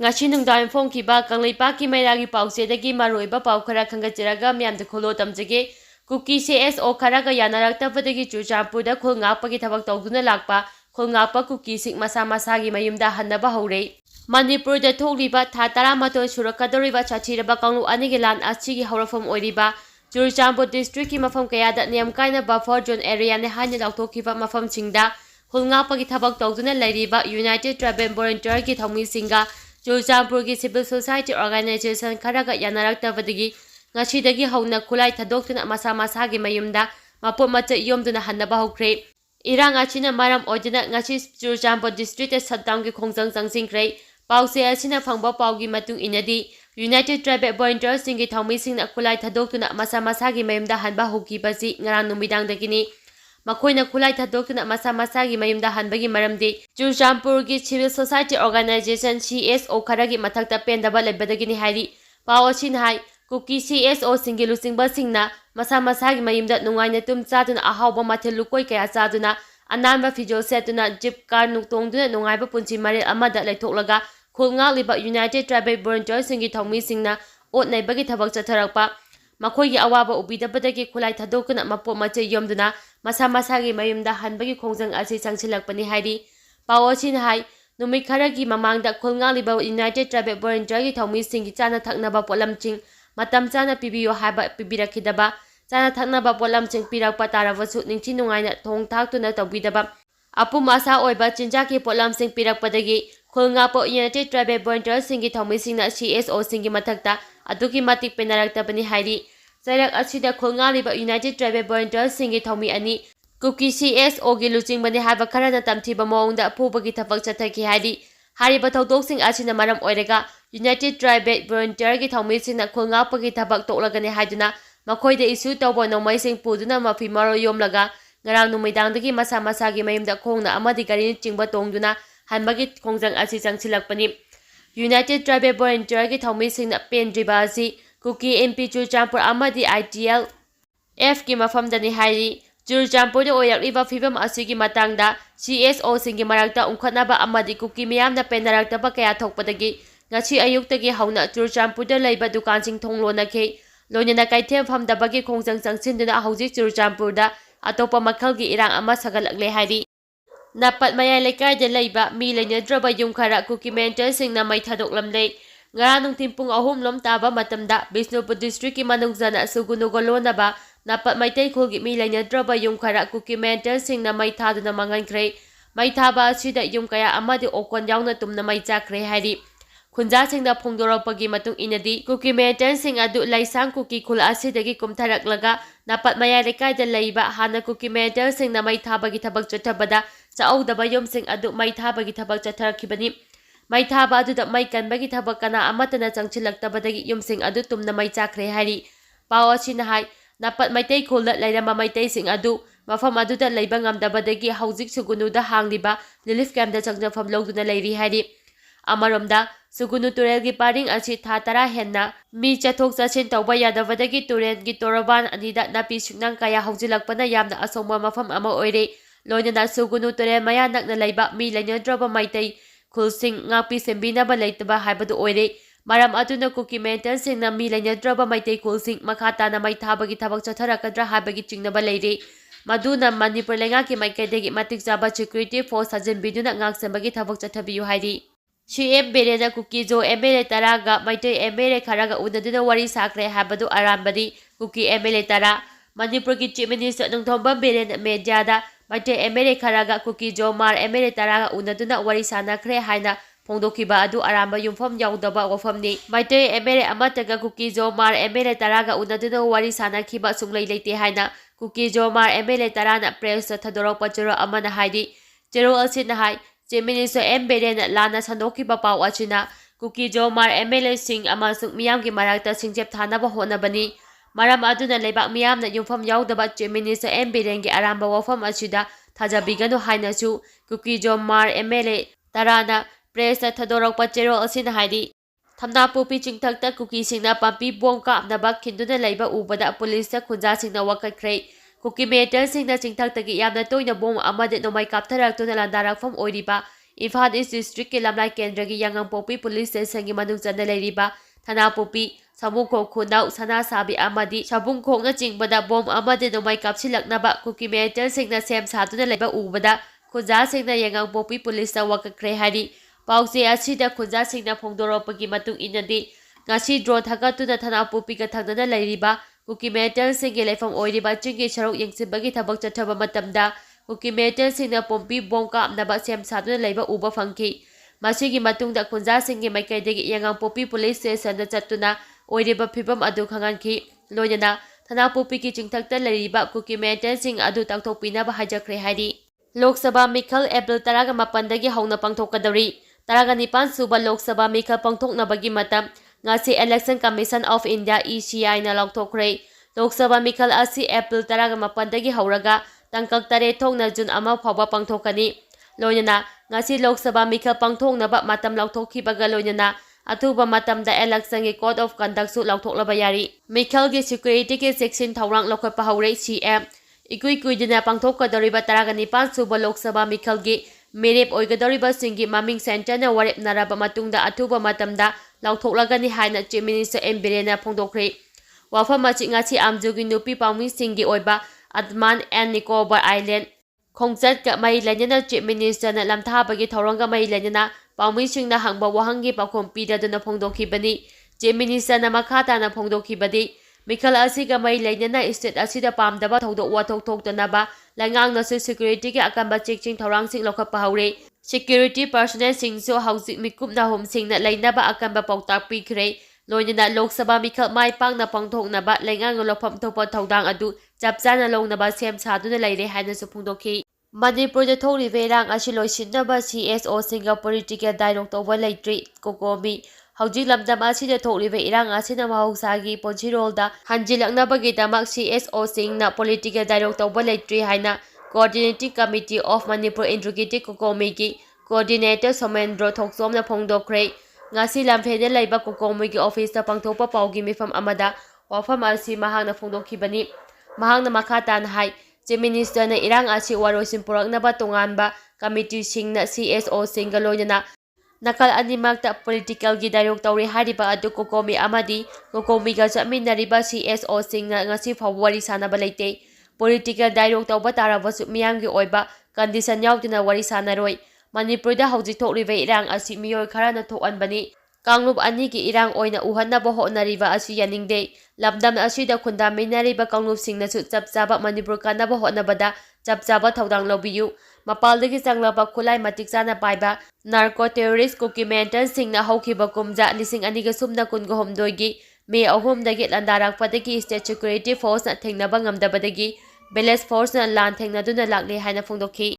Ngasi nungdaw phongkiba Kangleipa Mairagi Pausedagi Maroiba Pau khara khangachiraga myamda kholo tamjage Kuki CSO kharaga yanaraktaba Ccpur da Khul ngakpa gi thabak touduna lakpa khul ngakpa kuki sing masa masagi mayumda hannaba hore Manipur da tholiba tha 12 surakadoriba chachiraba kanglu anigi lan achigi horafam oiriba Ccpur district ki mafam kayada niyam kaina buffer zone area ne hanya lautokhiba mafam singda khul ngakpa gi thabak touduna lairiba United Tribal Volunteer ki thongmi singa Ccpur ki Civil Society Organization kharaga yanaraktaba ngasidagi hauna khulai thadokna masa masagi mayumda mapot macha yomduna hannaba hokre irang achina maram ojina ngasi Ccpur district shutdown ki khongjang changsingkre pause asina phangba paugi matung inadi United Tribal Volunteers singi thongmi singna khulai thadokna masa masagi mayumda hanba hoki basi ngarang numidang dagini makoina khulai thadokna masa masagi mayumda hanbagi maramdi Ccpur ki Civil Society Organization CSO kharagi mathakta pendaba lebadagini hairi pawasin hai Kuki CSO singi lusingba singna masa masagi mayimda nungaina tum chaduna ahawba mathel lukoi kaya chaduna ananba fijol setuna jeep car nuktongduna nungaiba punchi maril amada laithoklaga khulnga United Tribal Volunteers singi thongmi singna ot naibagi thabak chatharakpa makhoi awaba ubidabadagi khulai thadokna mapot mache yomduna masa masagi mayimda hanbagi khongjang asi changchilakpani hairi pawachin hai numit kharagi mamangda khulnga United Tribal Volunteers gi thongmi singi chana thaknaba polamching matam chana pibiyo haba pibirakidaba chana thaknaba polamching pirakpa taravasu ningchi nungaina thong thaktuna tawbidaba apum asa oiba chinjaki polamching pirakpadagi khulngapo United Tribal Volunteers singi thongmi singna CSO singi mathakta aduki matik penaraktabani hairi chairak asida khulnga United Tribal Volunteers singi thongmi ani Kuki CSO gi luchingbani haba kharana tamthiba mawngda phubagi thabak chathaki hairi hariba thawdoksing asina maram oirega United Tribal Volunteer ki thongmi singna khulngakpa gi thabak toklagani haiduna makhoida issue tawba nomaising puduna mafi maro yomlaga ngarang numidangdagi masa masagi mayumda khongna amadi gari chingba tongduna hanbagi khongjang asi changchilakpani United Tribal Volunteer ki thongmi singna pendriba asi Kuki MP Ccpur amadi ITL F ki mafamdani hairi Ccpur da oirakliba fibam asigi matangda CSO singi marakta umkhatnaba amadi kuki miyamna penaraktaba kaya thokpadagi ngasi ayuktagi hauna Ccpur da leiba dukansing thonglonakhe loinana kaithem famdabagi khongjang changsinduna hojik Ccpur da atopa makhalgi irang ama sagalakle hairi napat mayai lekai da leiba mi leinadraba yum khara kuki mentor singna mai thadoklamle ngara nungtim pung 3 lom taba matamda Bisnupur district ki manungjana sugunu golonaba napat maitai khulgi mi leinadraba yum khara kuki mentor singna mai thaduna mangankre mai thaba asida yum kaya amadi okon yauna tumna mai chakre hairi khunja singda phongdoropagi matung inadi kuki mentor sing adu laisang kuki khul asidagi kumtharaklaga napat mayai lekai da leiba hana kuki mentor singna mai thabagi thabak chathabada chaudaba yum sing adu mai thabagi thabak chatharakibani mai thaba adu da mai kanbagi thabak kana amatana changchilaktabadagi yum sing adu tumna mai chakre hairi pawachina hai napat maitai khulda lairama maitai sing adu mafam adu da leiba ngamdabadagi hojik sugunu da hangliba relief camp da changjafam logduna lairi hairi amaromda sugunu turel gi paring asi tha 10 henna mi chathok chachin tawba yadabadagi turen gi toraban anida napi sunang kaya hojilakpana yamna asongma mafam ama oire loinana sugunu turel maya nakna leiba mi leinadraba maitai khulsing ngapi sembinaba leitaba haibadu oire maram aduna kuki mentor singna mi leinadraba maitai khulsing makhatana mai thabagi thabak chatharakadra habagi chingnaba leire maduna Manipur lengaki maikaidagi matik jaba security force sajin biduna ngaksembagi thabak chathabiyu hairi CM Berena Kuki Jo MLA Taraga Maitai MLA Kharaga unaduna wari sakre habadu arambadi Kuki MLA Tara Manipur ki Chief Minister Nungthomba Berena Mediada Maitai MLA Kharaga Kuki Jo Mar MLA Taraga unaduna wari sanakre haina phongdokiba adu aramba yumfam yaudaba wafamni Maitai MLA amataga Kuki Jo Mar MLA Taraga unaduna wari sanakhiba sunglei leite haina Kuki Jo Mar MLA Tarana press thadorokpa chero amana haidi chero asina hai Chief Minister M. Berena lana sandokiba pau achina Kuki Jo Mar MLA sing amasung miyamgi marakta singjep thanaba honabani maram aduna leibak miyamna yumfam yaudaba Chief Minister M. Berengi aramba wafam achida thajabiganu hainachu Kuki Jo Mar MLA Tarana press thadorokpa chero asina haidi thamna pupi chingthakta kuki singna pampi bongka amnaba khinduna leiba ubada police khunja singna wakakhre Kuki mentor singna chingthak tagi yamna toina bom amade nomai kaptharak tuna landarakfam oiriba Imphal East District के Lamlai Kendra की Yangarangpokpi Police Station की manung chana leiriba Thanapokpi Samungkhok Khunau Sana Sabi amadi Sabungkhokna chingbada bom amadi nomai kapsilaknaba Kuki Metal singna sem satuna leiba ubada Khunja singna Yangarangpokpi Police ta wakakre hari Pause asida khunja singna phongdoropagi matung inadi ngasi drone thagatuna Thanapokpi ka thangnana leiriba Kuki Metal singi leifam oiriba chingi sarok yengsibagi thabak chathaba matamda Kuki Metal singna pompi bongka amnaba sem satuna leiba uba fangki Masigi matungda khunja singi maikaidagi Yangarangpokpi Police Station da chatuna oiriba phibam adu khanganki loinana Thanapokpi ki chingthakta leiriba Kuki Metal sing adu tangthokpinaba hajakre hari Lok Sabha Mikhal April 18 dagi hauna pangthokadari 19 suba Lok Sabha Mikhal pangthoknabagi matam ngasi Election Commission of India ECI na laukthokre Lok Sabha Mikhal asi April 18 dagi hauraga tangkak tare thokna June 1 phawba pangthokani loinana ngasi Lok Sabha Mikhal pangthoknaba matam lauthokhibaga loinana athuba matamda election gi code of conduct su lauthoklaba yari Mikhal gi security ke section thawrang lokhatpa haure CM ikui kuidina pangthokadoriba 19 suba Lok Sabha Mikhal gi merep oigadoriba singi maming center na warep naraba matungda athuba matamda lauthoklagani haina Chief Minister M Birena phongdokre wafam machi ngasi amjugi nupi pawmi singi oiba Andaman and Nicobar Island khongjat ka mai lanyana Chief Minister na lamthabagi thoranga mai lanyana pawmi singna hangba wahangi pakhom pidaduna phongdokhibani Chief Minister na makhata na phongdokhibadi Mikhal asiga mai lanyana state asida pamdaba thodok wathok thoktanaba langang na security ke akamba chekching thorang sing lokhatpa haure security personnel singso hausi mikupna hom singna lainaba akamba pautak pikre loinana Lok Sabha Mikhal mai pangna pangthoknaba langang lopham thopa thodang adu chapchana longnaba sem saduna leire haina su phungdokhi Manipur da thoribe rang asi loisinaba CSO singa political dialogue toba leitri kokomi Haujik lamdam asida thoribe irang asina mahausagi ponchirolda hanjilaknabagi damak CSO singna political dialogue toba leitri haina Coordinating Committee of Manipur Integrated Kokomi ki Coordinator Somendro Thoksomna phongdokre ngasi lampheda leiba kokomi ki office ta pangthopa paugi mifam amada wafam asi mahangna phongdokhibani mahangna makhatan hai Chief Minister na irang asi waroisin puraknaba tonganba committee singna CSO singa loinana nakal animakta political gi dialogue tawri hariba adu kokomi amadi kokomi ga chaminariba CSO singna ngasi fawari sanaba leite political dialogue tawba tarabasu miyamgi oiba condition yaudina wari sanaroi Manipur da hauji thokribe irang asi miyoi kharana thokanbani Kanglup ani ki irang oina uhannaba hotnariba asi yaningde lamdam asida khundaminariba kanglup singna su chapchaba Manipur kanaba hotnabada chapchaba thodang lobiyu mapaldagi changlaba khulai matik chana paiba narco terrorist Kuki Metal singna hokhiba kumja 2019 gi May 3 dagi landarakpadagi state security force na thengnaba ngamdabadagi balance force na lan thengnaduna lakle haina phongdokhi